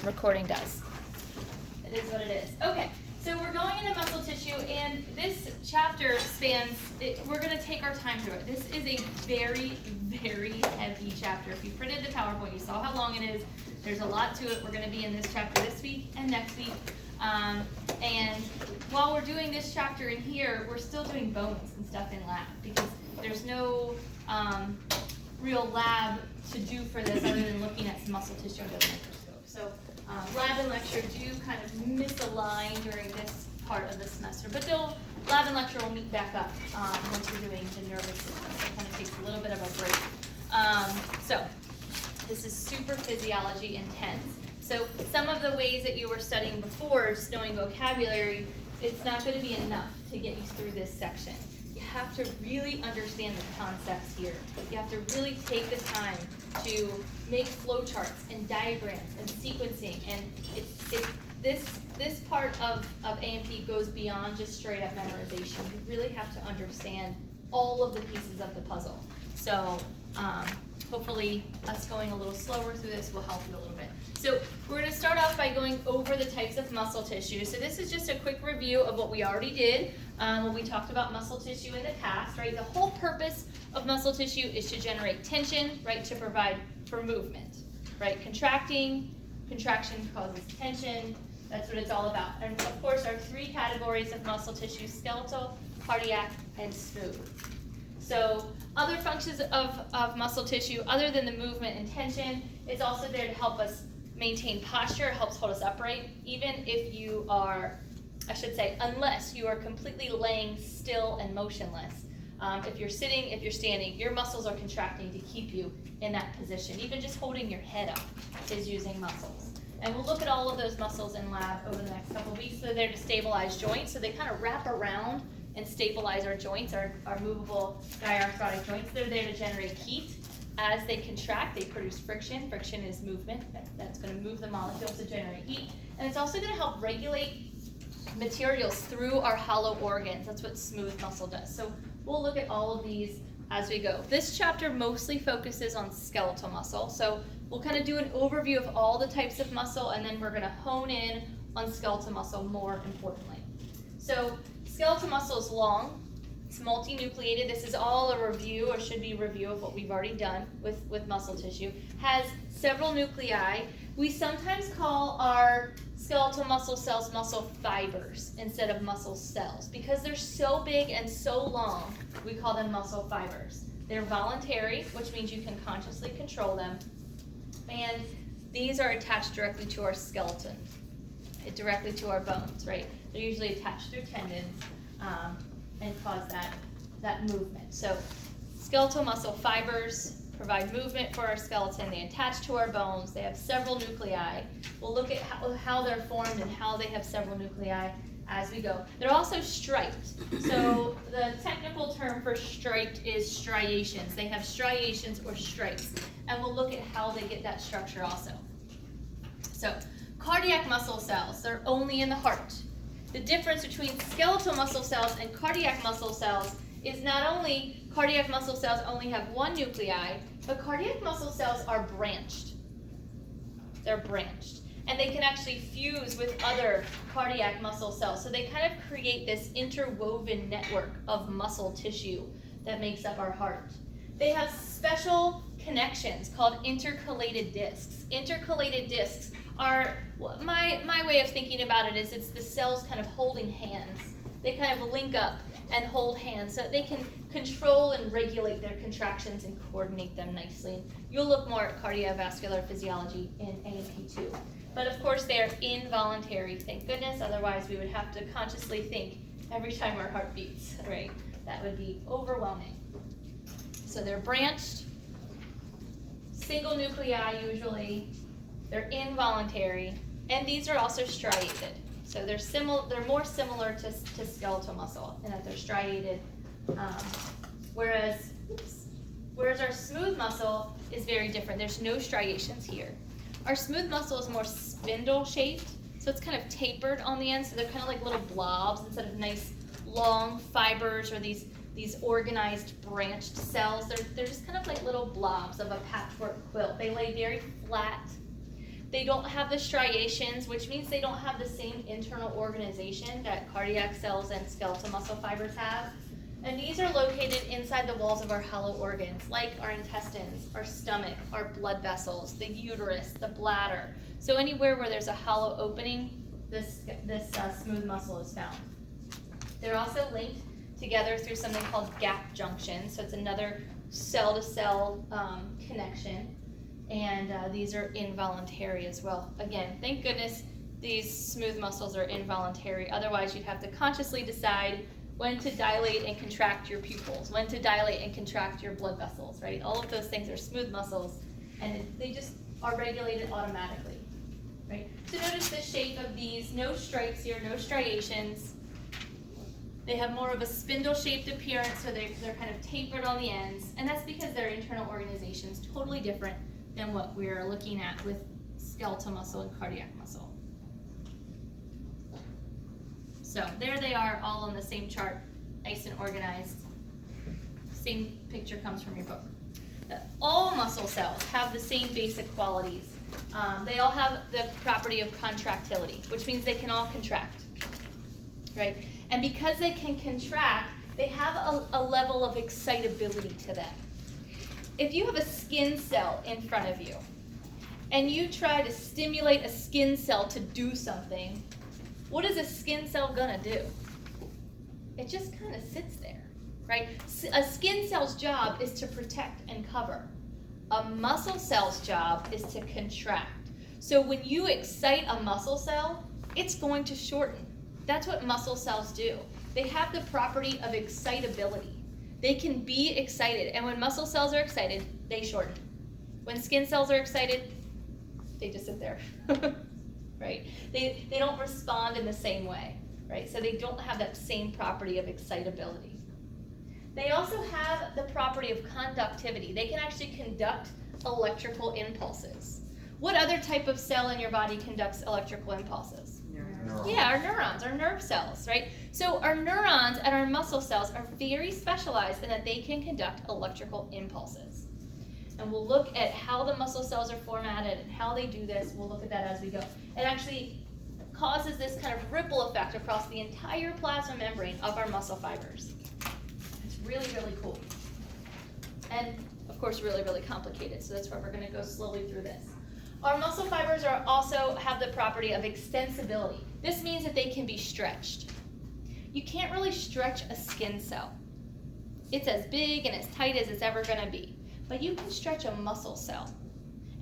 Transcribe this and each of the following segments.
recording does. It is what it is. Okay, so we're going into muscle tissue, and this chapter we're going to take our time through it. This is a very, very heavy chapter. If you printed the PowerPoint, you saw how long it is. There's a lot to it. We're going to be in this chapter this week and next week. And while we're doing this chapter in here, we're still doing bones and stuff in lab because there's no real lab to do for this other than looking at some muscle tissue under the microscope. So lab and lecture do kind of misalign during this part of the semester, but lab and lecture will meet back up once we're doing the nervous system. So it kind of takes a little bit of a break. So this is super physiology intense. So some of the ways that you were studying before, just knowing vocabulary, it's not going to be enough to get you through this section. You have to really understand the concepts here. You have to really take the time to make flowcharts and diagrams and sequencing. And this part of A&P goes beyond just straight up memorization. You really have to understand all of the pieces of the puzzle. So hopefully us going a little slower through this will help you a little bit. So we're going to start off by going over the types of muscle tissue. So this is just a quick review of what we already did when we talked about muscle tissue in the past, right? The whole purpose of muscle tissue is to generate tension, right? To provide for movement, right? Contraction causes tension. That's what it's all about. And of course, our three categories of muscle tissue: skeletal, cardiac, and smooth. So other functions of muscle tissue, other than the movement and tension, it's also there to help us maintain posture. It helps hold us upright, even if you are, unless you are completely laying still and motionless. If you're sitting, if you're standing, your muscles are contracting to keep you in that position. Even just holding your head up is using muscles. And we'll look at all of those muscles in lab over the next couple of weeks. They're there to stabilize joints, so they kind of wrap around and stabilize our joints, our movable diarthrotic joints. They're there to generate heat. As they contract, they produce friction. Friction is movement. That's going to move the molecules to generate heat. And it's also going to help regulate materials through our hollow organs. That's what smooth muscle does. So we'll look at all of these as we go. This chapter mostly focuses on skeletal muscle. So we'll kind of do an overview of all the types of muscle, and then we're going to hone in on skeletal muscle more importantly. So skeletal muscle is long. It's multinucleated. This is all a review, or should be a review of what we've already done with muscle tissue. Has several nuclei. We sometimes call our skeletal muscle cells muscle fibers instead of muscle cells. Because they're so big and so long, we call them muscle fibers. They're voluntary, which means you can consciously control them. And these are attached directly to our skeleton, directly to our bones, right? They're usually attached through tendons and cause that movement. So skeletal muscle fibers provide movement for our skeleton. They attach to our bones. They have several nuclei. We'll look at how they're formed and how they have several nuclei as we go. They're also striped. So the technical term for striped is striations. They have striations or stripes. And we'll look at how they get that structure also. So cardiac muscle cells, they're only in the heart. The difference between skeletal muscle cells and cardiac muscle cells is not only cardiac muscle cells only have one nuclei, but cardiac muscle cells are branched. They're branched. And they can actually fuse with other cardiac muscle cells. So they kind of create this interwoven network of muscle tissue that makes up our heart. They have special connections called intercalated discs. Intercalated discs are, my way of thinking about it is it's the cells kind of holding hands. They kind of link up and hold hands so that they can control and regulate their contractions and coordinate them nicely. You'll look more at cardiovascular physiology in A&P 2. But of course they are involuntary, thank goodness, otherwise we would have to consciously think every time our heart beats, right? That would be overwhelming. So they're branched, single nuclei usually, they're involuntary, and these are also striated. So they're more similar to skeletal muscle in that they're striated, whereas our smooth muscle is very different. There's no striations here. Our smooth muscle is more spindle shaped, so it's kind of tapered on the end, so they're kind of like little blobs instead of nice long fibers or these organized branched cells. They're just kind of like little blobs of a patchwork quilt. They lay very flat. They don't have the striations, which means they don't have the same internal organization that cardiac cells and skeletal muscle fibers have. And these are located inside the walls of our hollow organs, like our intestines, our stomach, our blood vessels, the uterus, the bladder. So anywhere where there's a hollow opening, this smooth muscle is found. They're also linked together through something called gap junction. So it's another cell-to-cell connection. And these are involuntary as well. Again, thank goodness these smooth muscles are involuntary. Otherwise, you'd have to consciously decide when to dilate and contract your pupils, when to dilate and contract your blood vessels, right? All of those things are smooth muscles, and they just are regulated automatically, right? So notice the shape of these, no stripes here, no striations. They have more of a spindle-shaped appearance, so they're kind of tapered on the ends, and that's because their internal organization is totally different than what we're looking at with skeletal muscle and cardiac muscle. So there they are, all on the same chart, nice and organized. Same picture comes from your book. All muscle cells have the same basic qualities. They all have the property of contractility, which means they can all contract, right? And because they can contract, they have a level of excitability to them. If you have a skin cell in front of you, and you try to stimulate a skin cell to do something, what is a skin cell gonna do? It just kind of sits there, right? A skin cell's job is to protect and cover. A muscle cell's job is to contract. So when you excite a muscle cell, it's going to shorten. That's what muscle cells do. They have the property of excitability. They can be excited, and when muscle cells are excited, they shorten. When skin cells are excited, they just sit there. Right? They don't respond in the same way, right? So they don't have that same property of excitability. They also have the property of conductivity. They can actually conduct electrical impulses. What other type of cell in your body conducts electrical impulses? Neurons. Yeah, our neurons, our nerve cells, right? So our neurons and our muscle cells are very specialized in that they can conduct electrical impulses. And we'll look at how the muscle cells are formatted and how they do this. We'll look at that as we go. It actually causes this kind of ripple effect across the entire plasma membrane of our muscle fibers. It's really, really cool. And of course, really, really complicated. So that's why we're going to go slowly through this. Our muscle fibers are also have the property of extensibility. This means that they can be stretched. You can't really stretch a skin cell. It's as big and as tight as it's ever going to be. But you can stretch a muscle cell.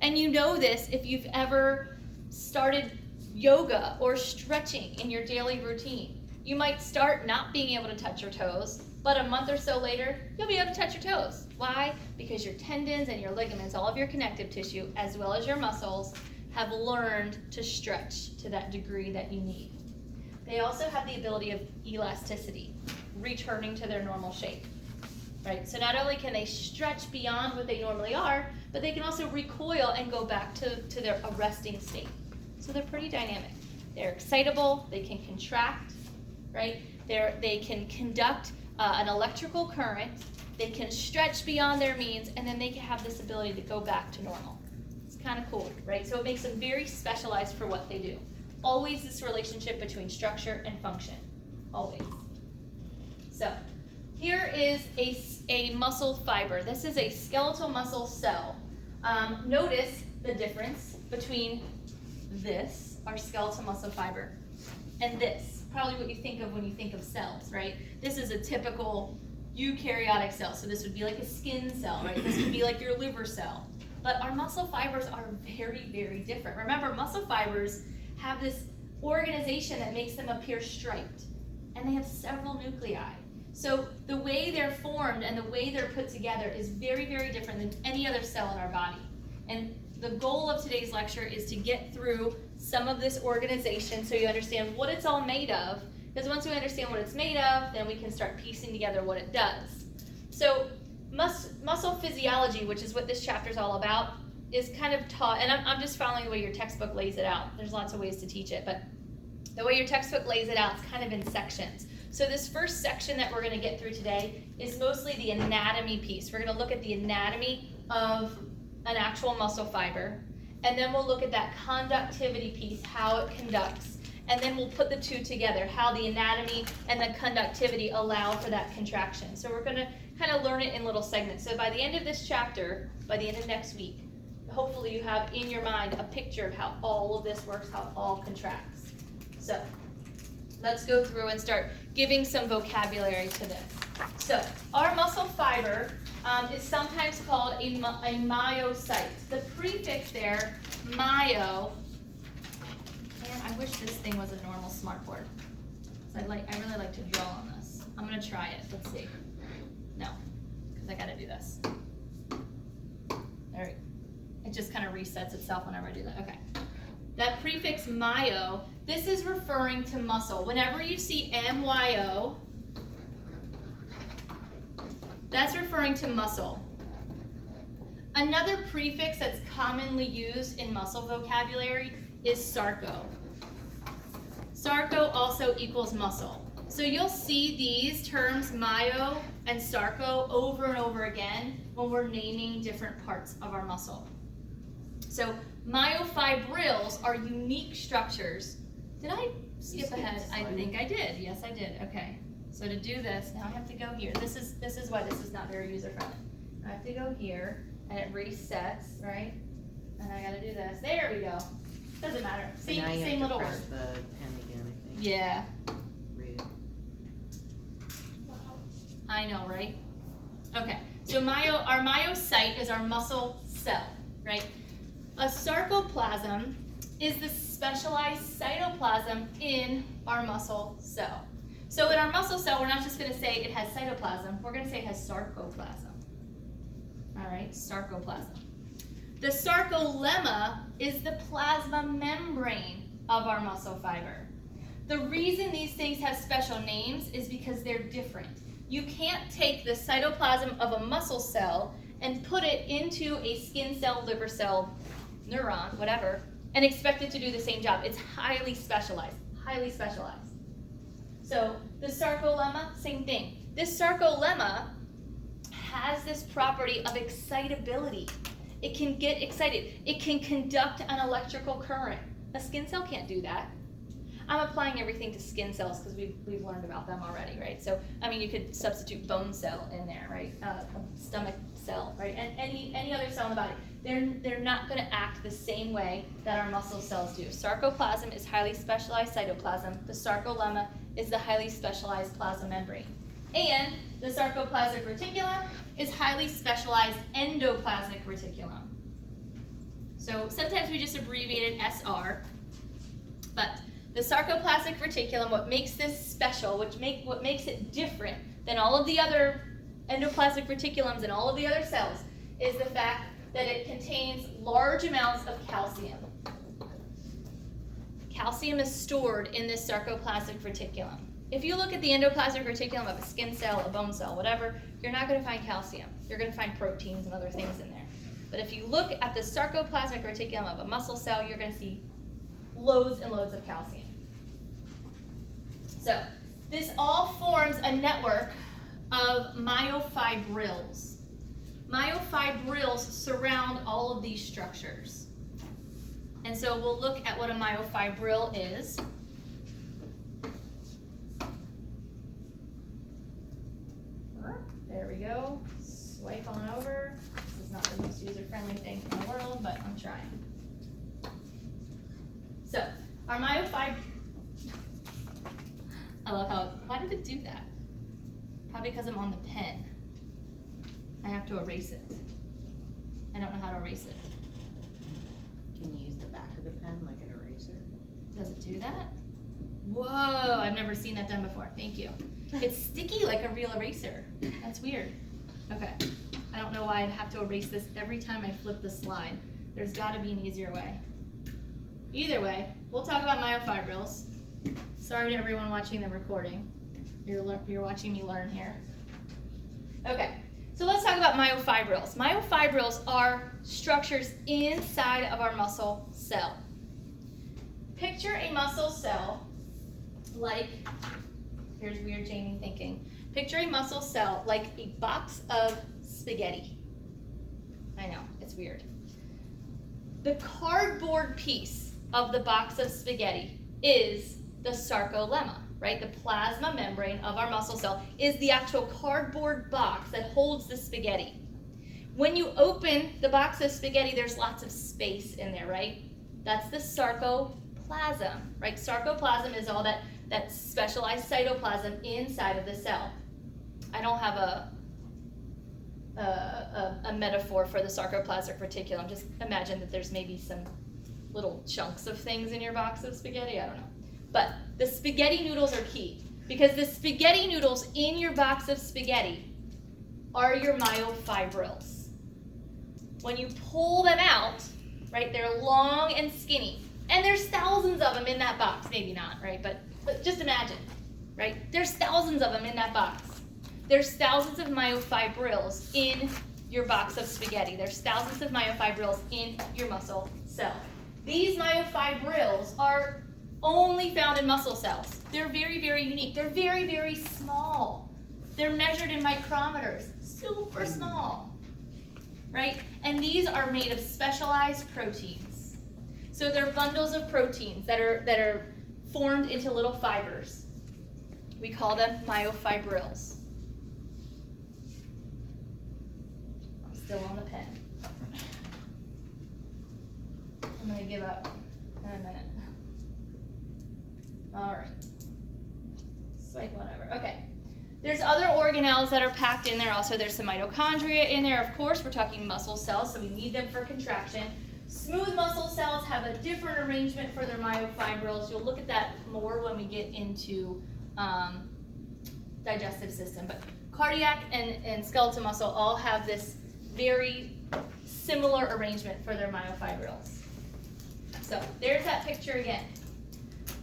And you know this if you've ever started yoga or stretching in your daily routine. You might start not being able to touch your toes, but a month or so later, you'll be able to touch your toes. Why? Because your tendons and your ligaments, all of your connective tissue, as well as your muscles, have learned to stretch to that degree that you need. They also have the ability of elasticity, returning to their normal shape. Right? So not only can they stretch beyond what they normally are, but they can also recoil and go back to their resting state. So they're pretty dynamic. They're excitable, they can contract, right? They can conduct an electrical current, they can stretch beyond their means, and then they can have this ability to go back to normal. It's kind of cool, right? So it makes them very specialized for what they do. Always this relationship between structure and function, always. So here is a muscle fiber. This is a skeletal muscle cell. Notice the difference between this, our skeletal muscle fiber, and this. Probably what you think of when you think of cells, right? This is a typical eukaryotic cell. So this would be like a skin cell, right? This would be like your liver cell. But our muscle fibers are very, very different. Remember, muscle fibers have this organization that makes them appear striped. And they have several nuclei. So the way they're formed and the way they're put together is very, very different than any other cell in our body. And the goal of today's lecture is to get through some of this organization so you understand what it's all made of. Because once we understand what it's made of, then we can start piecing together what it does. So muscle physiology, which is what this chapter is all about, is kind of taught, and I'm just following the way your textbook lays it out. There's lots of ways to teach it, but the way your textbook lays it out is kind of in sections. So this first section that we're going to get through today is mostly the anatomy piece. We're going to look at the anatomy of an actual muscle fiber, and then we'll look at that conductivity piece, how it conducts, and then we'll put the two together, how the anatomy and the conductivity allow for that contraction. So we're going to kind of learn it in little segments. So by the end of this chapter, by the end of next week, hopefully you have in your mind a picture of how all of this works, how it all contracts. So let's go through and start giving some vocabulary to this. So our muscle fiber is sometimes called a myocyte. The prefix there, myo, and I wish this thing was a normal smartboard. So I really like to draw on this. I'm going to try it. Let's see. No, because I got to do this. There we go. It just kind of resets itself whenever I do that. Okay. That prefix myo, this is referring to muscle. Whenever you see myo, that's referring to muscle. Another prefix that's commonly used in muscle vocabulary is sarco. Sarco also equals muscle. So you'll see these terms, myo and sarco, over and over again when we're naming different parts of our muscle. So myofibrils are unique structures. Did I skip ahead? I think I did. Yes, I did. Okay. So to do this, now I have to go here. This is why this is not very user-friendly. I have to go here, and it resets, right? And I got to do this. There we go. Doesn't matter. Same little word. The pen again, I think. Yeah. Read. I know, right? Okay. So our myocyte is our muscle cell, right? A sarcoplasm is the specialized cytoplasm in our muscle cell. So in our muscle cell, we're not just going to say it has cytoplasm, we're going to say it has sarcoplasm. All right, sarcoplasm. The sarcolemma is the plasma membrane of our muscle fiber. The reason these things have special names is because they're different. You can't take the cytoplasm of a muscle cell and put it into a skin cell, liver cell, neuron, whatever, and expect it to do the same job. It's highly specialized, highly specialized. So the sarcolemma, same thing. This sarcolemma has this property of excitability. It can get excited. It can conduct an electrical current. A skin cell can't do that. I'm applying everything to skin cells because we've learned about them already, right? So, I mean, you could substitute bone cell in there, right? Stomach cell, right? And any other cell in the body. They're not going to act the same way that our muscle cells do. Sarcoplasm is highly specialized cytoplasm. The sarcolemma is the highly specialized plasma membrane. And the sarcoplasmic reticulum is highly specialized endoplasmic reticulum. So sometimes we just abbreviate it SR, but the sarcoplasmic reticulum, what makes this special, what makes it different than all of the other endoplasmic reticulums and all of the other cells, is the fact that it contains large amounts of calcium. Calcium is stored in this sarcoplasmic reticulum. If you look at the endoplasmic reticulum of a skin cell, a bone cell, whatever, you're not going to find calcium. You're going to find proteins and other things in there. But if you look at the sarcoplasmic reticulum of a muscle cell, you're going to see loads and loads of calcium. So this all forms a network of myofibrils. Myofibrils surround all of these structures. And so we'll look at what a myofibril is. There we go. Swipe on over. This is not the most user-friendly thing in the world, but I'm trying. So, our myofibril. I love how, why did it do that? Probably because I'm on the pen. I have to erase it. I don't know how to erase it. Can you use the back of the pen like an eraser? Does it do that? Whoa, I've never seen that done before. Thank you. It's sticky like a real eraser. That's weird. Okay. I don't know why I'd have to erase this every time I flip the slide. There's got to be an easier way. Either way, we'll talk about myofibrils. Sorry to everyone watching the recording. You're watching me learn here. Okay, so let's talk about myofibrils. Myofibrils are structures inside of our muscle cell. Picture a muscle cell like, here's weird Jamie thinking. Picture a muscle cell like a box of spaghetti. I know, it's weird. the cardboard piece of the box of spaghetti is the sarcolemma, right? The plasma membrane of our muscle cell is the actual cardboard box that holds the spaghetti. When you open the box of spaghetti, there's lots of space in there, right? That's the sarcoplasm, right? Sarcoplasm is all that specialized cytoplasm inside of the cell. I don't have a metaphor for the sarcoplasmic reticulum. Just imagine that there's maybe some little chunks of things in your box of spaghetti. I don't know. But the spaghetti noodles are key because the spaghetti noodles in your box of spaghetti are your myofibrils. When you pull them out, right, they're long and skinny. And there's thousands of them in that box. Maybe not, right? But just imagine, right? There's thousands of them in that box. There's thousands of myofibrils in your box of spaghetti. There's thousands of myofibrils in your muscle cell. These myofibrils are only found in muscle cells. They're very, very unique. They're very, very small. They're measured in micrometers, super small, right? And these are made of specialized proteins. So they're bundles of proteins that are formed into little fibers. We call them myofibrils. I'm still on the pen. I'm going to give up in a minute. All right. It's like whatever. Okay. There's other organelles that are packed in there also. There's some mitochondria in there. Of course, we're talking muscle cells, so we need them for contraction. Smooth muscle cells have a different arrangement for their myofibrils. You'll look at that more when we get into digestive system. But cardiac and skeletal muscle all have this very similar arrangement for their myofibrils. So there's that picture again.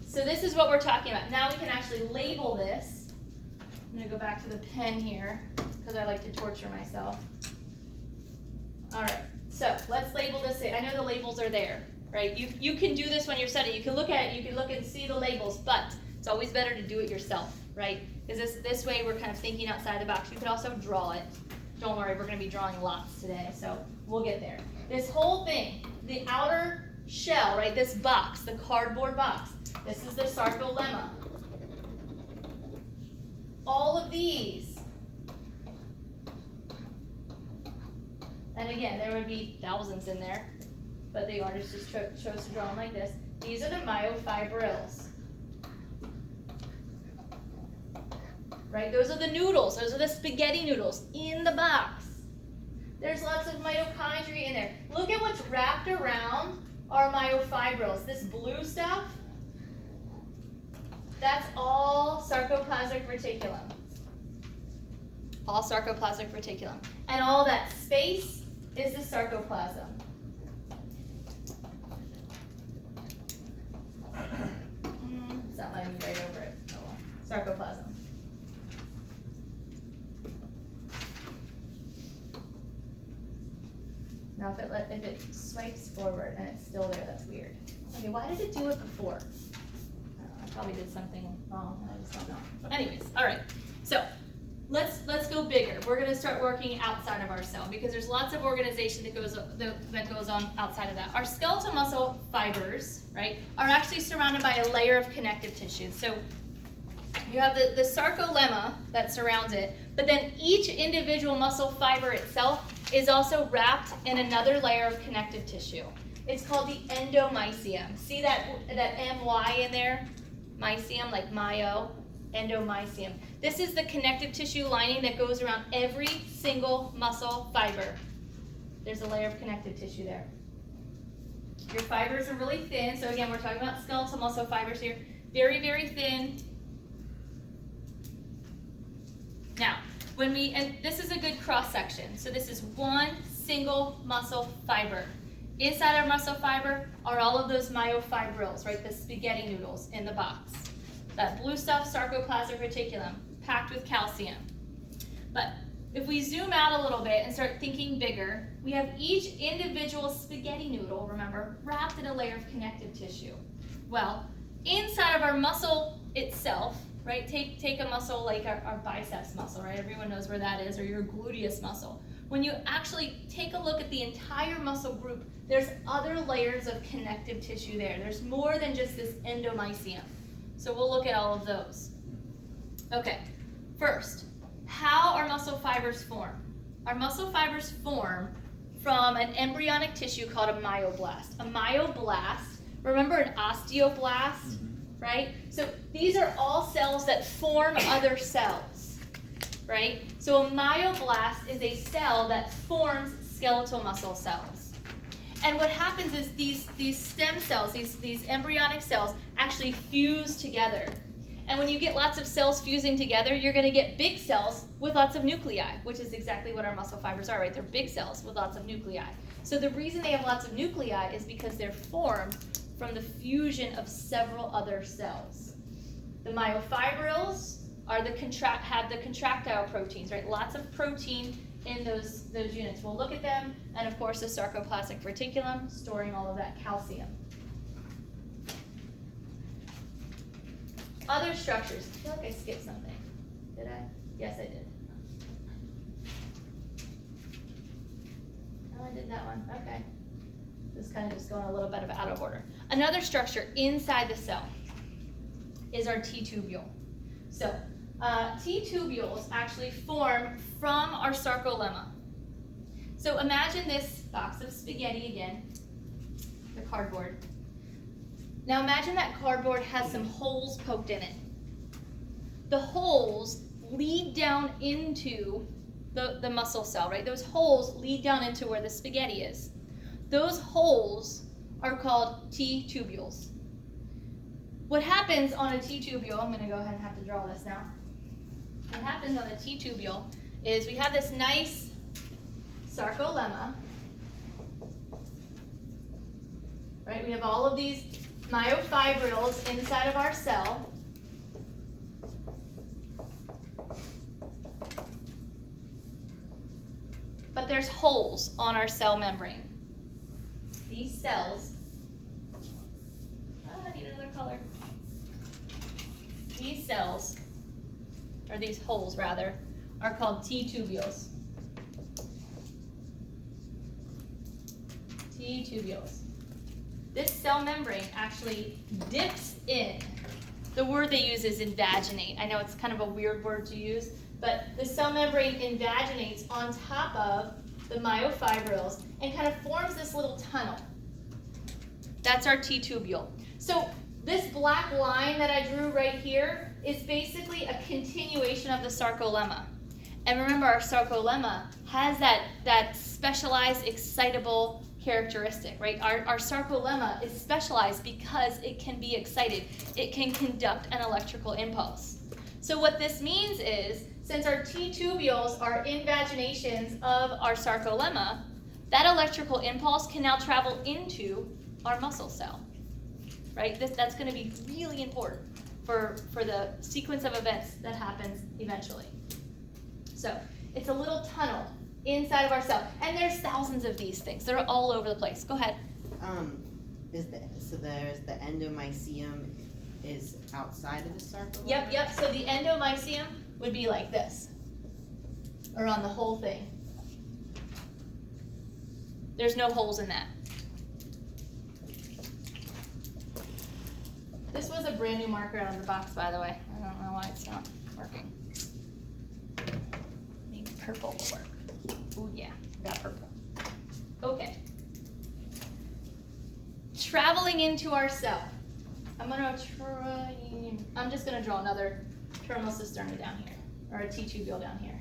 So this is what we're talking about. Now we can actually label this. I'm going to go back to the pen here because I like to torture myself. All right. So let's label this. I know the labels are there, right? You can do this when you're studying. You can look at it, you can look and see the labels, but it's always better to do it yourself, right? Because this way we're kind of thinking outside the box. You could also draw it. Don't worry, we're going to be drawing lots today, so we'll get there. This whole thing, the outer shell, right, this box, the cardboard box, this is the sarcolemma. All of these. And again, there would be thousands in there, but the artist just chose to draw them like this. These are the myofibrils. Right? Those are the noodles. Those are the spaghetti noodles in the box. There's lots of mitochondria in there. Look at what's wrapped around our myofibrils. This blue stuff, that's all sarcoplasmic reticulum. All sarcoplasmic reticulum. And all that space is the sarcoplasm. It's not letting me write over it. Oh well. Sarcoplasm. Now if it swipes forward and it's still there, that's weird. Okay, why did it do it before? I probably did something wrong. I just don't know. Anyways, all right. So let's go bigger. We're going to start working outside of our cell because there's lots of organization that goes on outside of that. Our skeletal muscle fibers, right, are actually surrounded by a layer of connective tissue. So you have the sarcolemma that surrounds it, but then each individual muscle fiber itself is also wrapped in another layer of connective tissue. It's called the endomysium. See that MY in there? Mysium, like myo, endomysium. This is the connective tissue lining that goes around every single muscle fiber. There's a layer of connective tissue there. Your fibers are really thin. So again, we're talking about skeletal muscle fibers here. Very, very thin. Now, and this is a good cross section. So this is one single muscle fiber. Inside our muscle fiber are all of those myofibrils, right? The spaghetti noodles in the box. That blue stuff, sarcoplasmic reticulum, packed with calcium. But if we zoom out a little bit and start thinking bigger, we have each individual spaghetti noodle, remember, wrapped in a layer of connective tissue. Well, inside of our muscle itself, right? Take a muscle like our biceps muscle, right? Everyone knows where that is, or your gluteus muscle. when you actually take a look at the entire muscle group, there's other layers of connective tissue there. There's more than just this endomysium. So we'll look at all of those. Okay, first, how our muscle fibers form. Our muscle fibers form from an embryonic tissue called a myoblast. A myoblast, remember an osteoblast, right? So these are all cells that form other cells, right? So a myoblast is a cell that forms skeletal muscle cells. And what happens is these stem cells, these embryonic cells, actually fuse together. And when you get lots of cells fusing together, you're going to get big cells with lots of nuclei, which is exactly what our muscle fibers are, right? They're big cells with lots of nuclei. So the reason they have lots of nuclei is because they're formed from the fusion of several other cells. The myofibrils are have the contractile proteins, right? Lots of protein in those units. We'll look at them, and of course the sarcoplasmic reticulum storing all of that calcium. Other structures. I feel like I skipped something. Did I? Yes, I did. Oh, I did that one. Okay. This kind of just going a little bit out of order. Another structure inside the cell is our T-tubule. So T-tubules actually form from our sarcolemma. So imagine this box of spaghetti again, the cardboard. Now imagine that cardboard has some holes poked in it. The holes lead down into the muscle cell, right? Those holes lead down into where the spaghetti is. Those holes are called T-tubules. What happens on a T-tubule, I'm going to go ahead and have to draw this now. What happens on a T-tubule is we have this nice sarcolemma, right? We have all of these myofibrils inside of our cell. But there's holes on our cell membrane. These cells, I need another color. These cells, or these holes rather, are called T-tubules. T-tubules. This cell membrane actually dips in. The word they use is invaginate. I know it's kind of a weird word to use, but the cell membrane invaginates on top of the myofibrils and kind of forms this little tunnel. That's our T-tubule. So this black line that I drew right here is basically a continuation of the sarcolemma. And remember, our sarcolemma has that specialized excitable characteristic, right? Our sarcolemma is specialized because it can be excited. It can conduct an electrical impulse. So what this means is, since our T-tubules are invaginations of our sarcolemma, that electrical impulse can now travel into our muscle cell, right? That's going to be really important for the sequence of events that happens eventually. So it's a little tunnel inside of our cell, and there's thousands of these things. They're all over the place. Go ahead. So there's the endomysium is outside of the sarcolemma? Yep. So the endomysium would be like this, around the whole thing. There's no holes in that. This was a brand new marker out of the box, by the way. I don't know why it's not working. Maybe purple will work. Oh yeah, got purple. Okay. Traveling into our cell. I'm just gonna draw another terminal cisterna down here, or a T-tubule down here.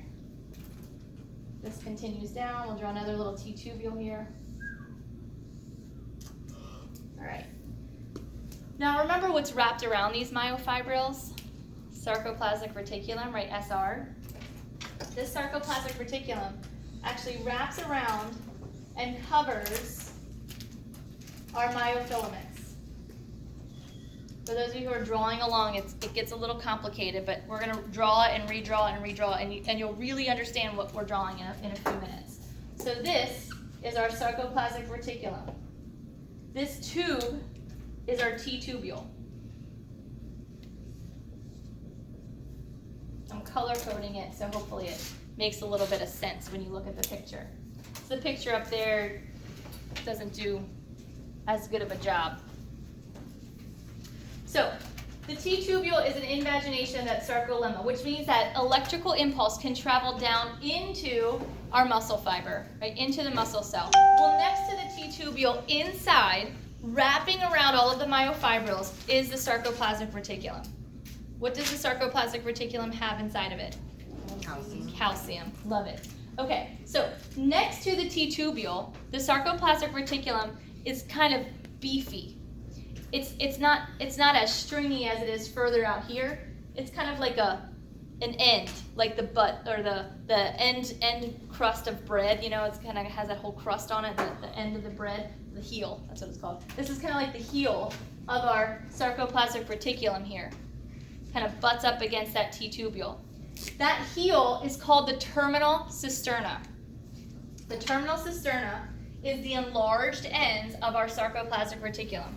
This continues down. We'll draw another little T-tubule here. All right. Now remember what's wrapped around these myofibrils? Sarcoplasmic reticulum, right, SR. This sarcoplasmic reticulum actually wraps around and covers our myofilaments. For those of you who are drawing along, it gets a little complicated, but we're going to draw it and redraw it and redraw it, and you'll really understand what we're drawing in a few minutes. So this is our sarcoplasmic reticulum. This tube is our T-tubule. I'm color coding it, so hopefully makes a little bit of sense when you look at the picture. So the picture up there doesn't do as good of a job. So the T-tubule is an invagination of that sarcolemma, which means that electrical impulse can travel down into our muscle fiber, right, into the muscle cell. Well, next to the T-tubule, inside, wrapping around all of the myofibrils, is the sarcoplasmic reticulum. What does the sarcoplasmic reticulum have inside of it? Calcium. Calcium. Love it. Okay, so next to the T-tubule, the sarcoplasmic reticulum is kind of beefy. It's not as stringy as it is further out here. It's kind of like an end, like the butt or the end crust of bread. You know, it's kind of has that whole crust on it, the end of the bread, the heel. That's what it's called. This is kind of like the heel of our sarcoplasmic reticulum here. Kind of butts up against that T-tubule. That heel is called the terminal cisterna. The terminal cisterna is the enlarged ends of our sarcoplasmic reticulum.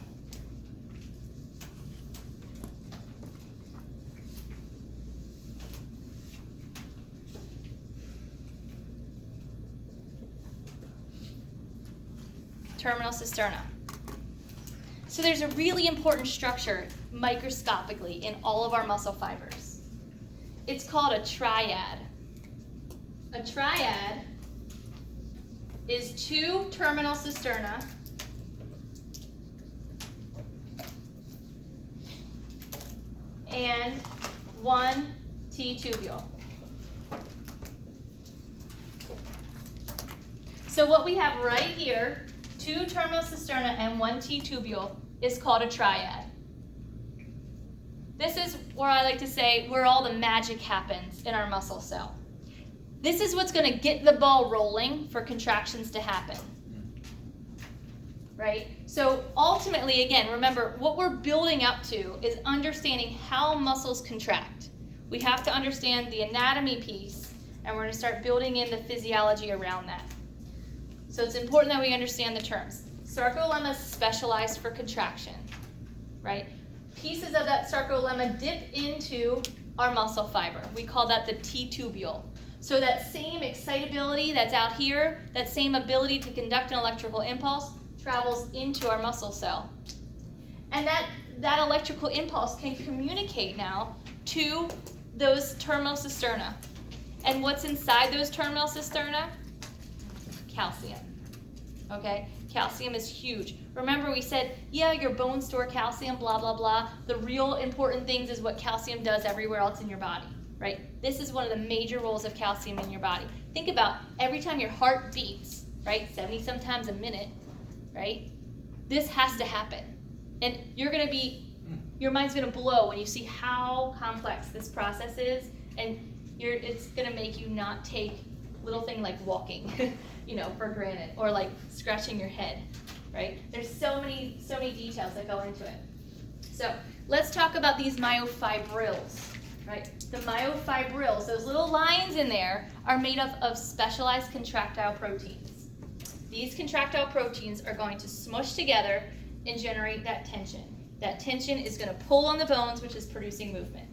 Terminal cisterna. So there's a really important structure microscopically in all of our muscle fibers. It's called a triad. A triad is 2 terminal cisterna and 1 T-tubule. So what we have right here, 2 terminal cisterna and 1 T-tubule, is called a triad. This is where I like to say where all the magic happens in our muscle cell. This is what's going to get the ball rolling for contractions to happen. Right? So ultimately, again, remember, what we're building up to is understanding how muscles contract. We have to understand the anatomy piece, and we're going to start building in the physiology around that. So it's important that we understand the terms. Sarcolemma is specialized for contraction, right? Pieces of that sarcolemma dip into our muscle fiber. We call that the T-tubule. So that same excitability that's out here, that same ability to conduct an electrical impulse, travels into our muscle cell. And that electrical impulse can communicate now to those terminal cisterna. And what's inside those terminal cisterna? Calcium. Okay? Calcium is huge. Remember we said, yeah, your bones store calcium, blah, blah, blah. The real important things is what calcium does everywhere else in your body, right? This is one of the major roles of calcium in your body. Think about every time your heart beats, right? 70-some times a minute, right? This has to happen. And you're going to be, your mind's going to blow when you see how complex this process is, and it's going to make you not take little thing like walking, for granted, or like scratching your head, right? There's so many details that go into it. So let's talk about these myofibrils, right? The myofibrils, those little lines in there, are made up of specialized contractile proteins. These contractile proteins are going to smush together and generate that tension. That tension is going to pull on the bones, which is producing movement.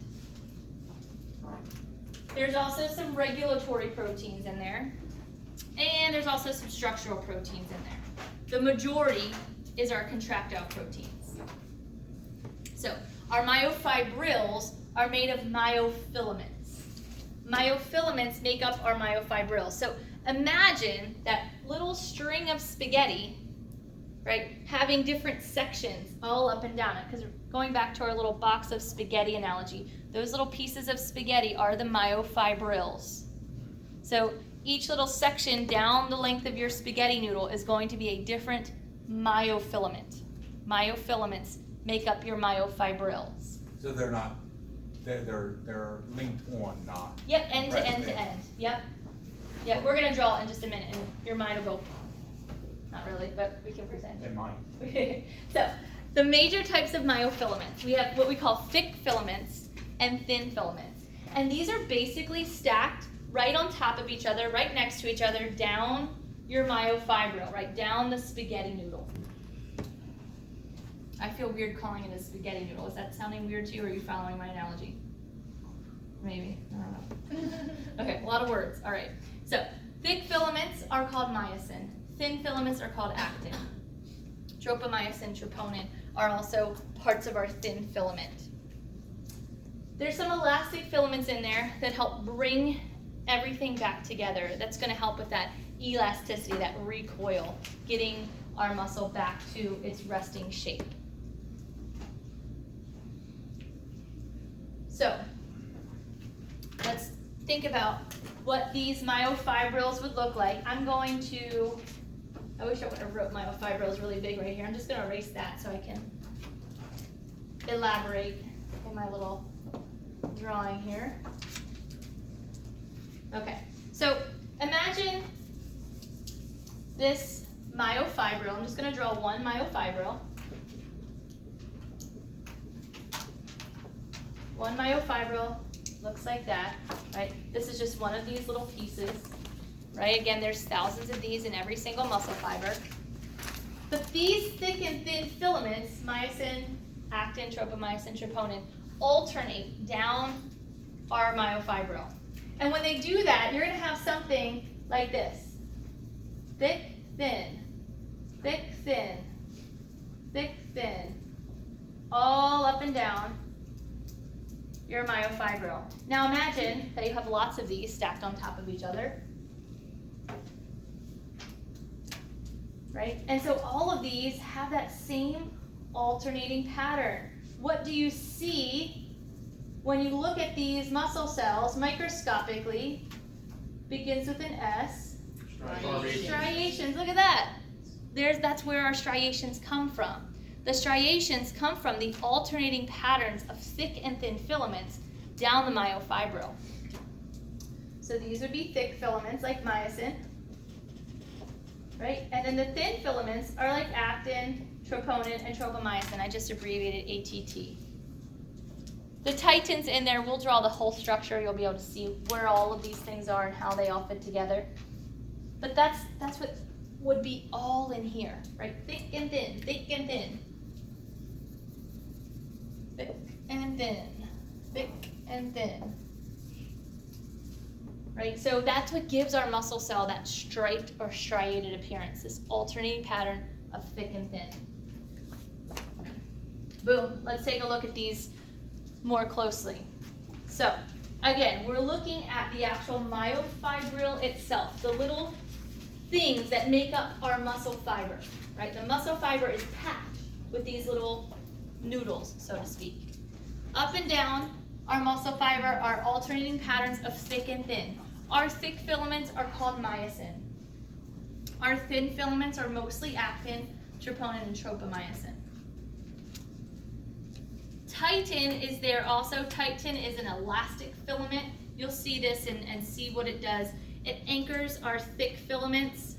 There's also some regulatory proteins in there, and there's also some structural proteins in there. The majority is our contractile proteins. So our myofibrils are made of myofilaments. Myofilaments make up our myofibrils. So imagine that little string of spaghetti, right, having different sections all up and down it. Because going back to our little box of spaghetti analogy, those little pieces of spaghetti are the myofibrils. So each little section down the length of your spaghetti noodle is going to be a different myofilament. Myofilaments make up your myofibrils. So they're not, they're linked on, not. Yep, end to end to end. Yep. Yep, we're going to draw it in just a minute, and your mind will go, not really, but we can pretend. In mine. So the major types of myofilaments, we have what we call thick filaments and thin filaments. And these are basically stacked right on top of each other, right next to each other, down your myofibril, right down the spaghetti noodle. I feel weird calling it a spaghetti noodle. Is that sounding weird to you, or are you following my analogy? maybe, I don't know. Okay, a lot of words, all right. So, thick filaments are called myosin. Thin filaments are called actin. Tropomyosin, troponin are also parts of our thin filament. There's some elastic filaments in there that help bring everything back together. That's going to help with that elasticity, that recoil, getting our muscle back to its resting shape. So, let's think about what these myofibrils would look like. I'm going to, I wish I would have wrote myofibrils really big right here. I'm just going to erase that so I can elaborate in my little drawing here. Okay, so imagine this myofibril. I'm just going to draw one myofibril. One myofibril looks like that, right? This is just one of these little pieces, right? Again, there's thousands of these in every single muscle fiber. But these thick and thin filaments, myosin, actin, tropomyosin, troponin, alternate down our myofibril. And when they do that, you're going to have something like this. Thick, thin, thick, thin, thick, thin, all up and down your myofibril. Now imagine that you have lots of these stacked on top of each other. Right? And so all of these have that same alternating pattern. What do you see when you look at these muscle cells microscopically? Begins with an S. Striations. Look at that. That's where our striations come from. The striations come from the alternating patterns of thick and thin filaments down the myofibril. So these would be thick filaments like myosin, right? And then the thin filaments are like actin, troponin, and tropomyosin. I just abbreviated ATT. The titans in there, we'll draw the whole structure. You'll be able to see where all of these things are and how they all fit together. But that's what would be all in here, right? Thick and thin, thick and thin. Thick and thin, thick and thin. Right, so that's what gives our muscle cell that striped or striated appearance, this alternating pattern of thick and thin. Boom, let's take a look at these more closely. So, again, we're looking at the actual myofibril itself, the little things that make up our muscle fiber, right? The muscle fiber is packed with these little noodles, so to speak. Up and down our muscle fiber are alternating patterns of thick and thin. Our thick filaments are called myosin. Our thin filaments are mostly actin, troponin, and tropomyosin. Titin is there also. Titin is an elastic filament. You'll see this and see what it does. It anchors our thick filaments